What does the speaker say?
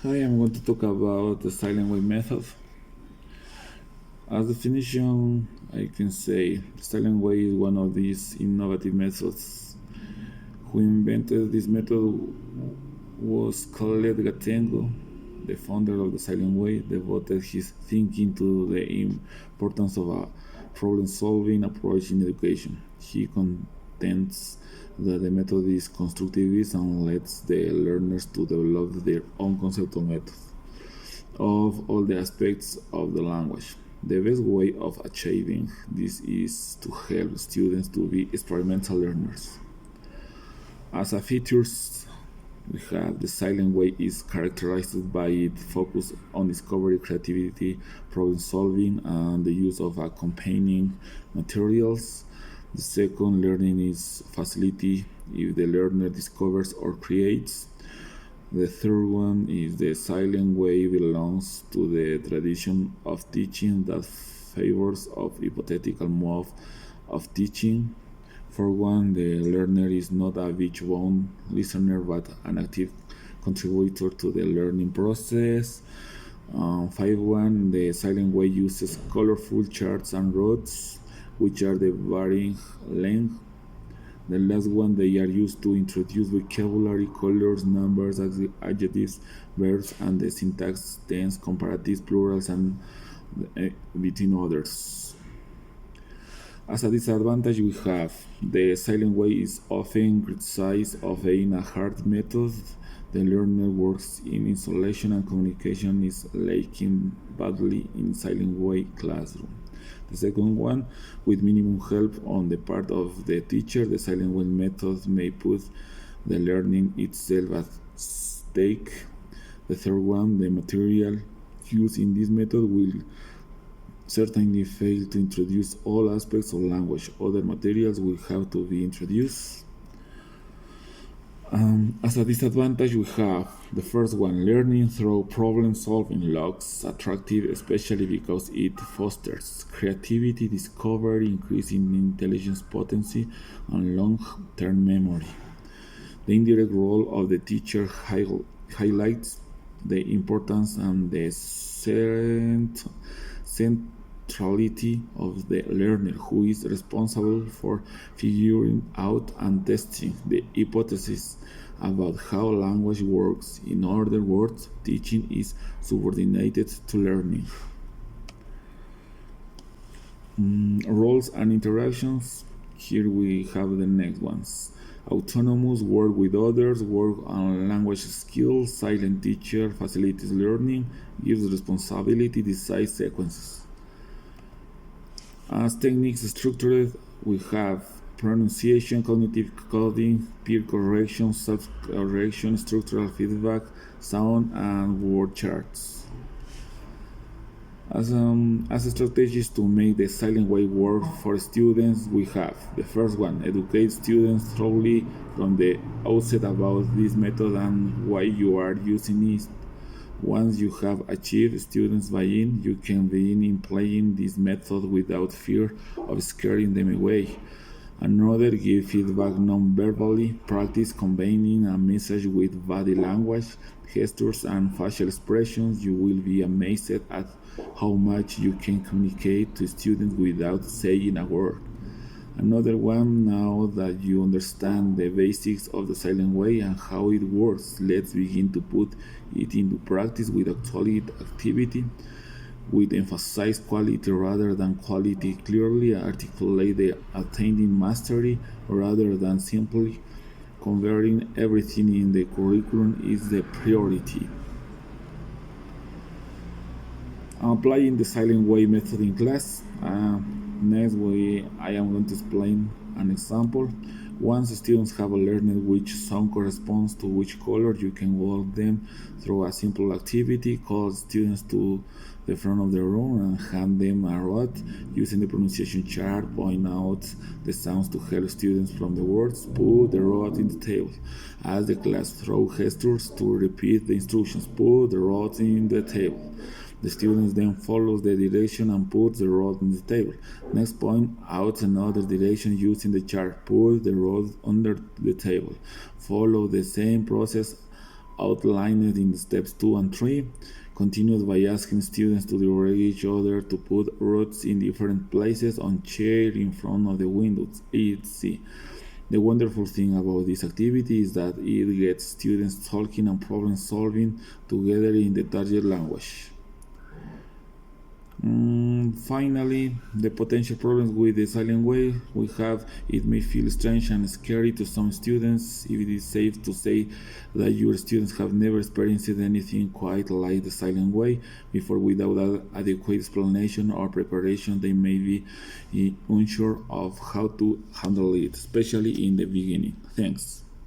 Hi, I'm going to talk about the silent way method. As definition, I can say the silent way is one of these innovative methods. Who invented this method was Khaled Gatengo, the founder of the silent way, devoted his thinking to the importance of a problem-solving approach in education. He contends that the method is constructivist and lets the learners to develop their own conceptual method of all the aspects of the language. The best way of achieving this is to help students to be experimental learners. As a features, we have the silent way is characterized by its focus on discovery, creativity, problem solving, and the use of accompanying materials. The second, learning is facility if the learner discovers or creates. The third one is the silent way belongs to the tradition of teaching that favors of hypothetical mode of teaching. For one, the learner is not a beach-bound listener but an active contributor to the learning process. 5.1, the silent way uses colorful charts and roads, which are the varying length. The last one, they are used to introduce vocabulary, colors, numbers, adjectives, verbs, and the syntax, tense, comparatives, plurals, and between others. As a disadvantage, we have the silent way is often criticized of being a hard method. The learner works in isolation and communication is lacking badly in silent way classroom. The second one, with minimum help on the part of the teacher, the silent way method may put the learning itself at stake. The third one, the material used in this method will certainly fail to introduce all aspects of language. Other materials will have to be introduced. As a disadvantage, we have the first one, learning through problem solving looks attractive, especially because it fosters creativity, discovery, increasing intelligence potency, and long term memory. The indirect role of the teacher highlights the importance and the centrality of the learner, who is responsible for figuring out and testing the hypothesis about how language works. In other words, teaching is subordinated to learning. Roles and interactions. Here we have the next ones. Autonomous, work with others, work on language skills, silent teacher, facilitates learning, gives responsibility, decides sequences. As techniques structured, we have pronunciation, cognitive coding, peer correction, self-correction, structural feedback, sound, and word charts. As strategies to make the silent way work for students, we have the first one, educate students thoroughly from the outset about this method and why you are using it. Once you have achieved students' buy-in, you can begin employing this method without fear of scaring them away. Another, give feedback non-verbally, practice conveying a message with body language, gestures, and facial expressions. You will be amazed at how much you can communicate to students without saying a word. Another one, now that you understand the basics of the silent way and how it works, let's begin to put it into practice with actual activity. With emphasize quality rather than quality, clearly articulate the attaining mastery rather than simply converting everything in the curriculum is the priority. Applying the silent way method in class. Next, I am going to explain an example. Once students have learned which song corresponds to which color, you can walk them through a simple activity. Call students to the front of the room and hand them a rod. Using the pronunciation chart, point out the sounds to help students from the words. Put the rod in the table. Ask the class through gestures to repeat the instructions. Put the rod in the table. The students then follow the direction and put the rod on the table. Next, point out another direction using the chart. Put the rod under the table. Follow the same process outlined in steps 2 and 3, continued by asking students to direct each other to put roots in different places on chair in front of the windows, etc. The wonderful thing about this activity is that it gets students talking and problem solving together in the target language. Finally, the potential problems with the silent way we have. It may feel strange and scary to some students. If it is safe to say that your students have never experienced anything quite like the silent way before, without adequate explanation or preparation, they may be unsure of how to handle it, especially in the beginning. Thanks.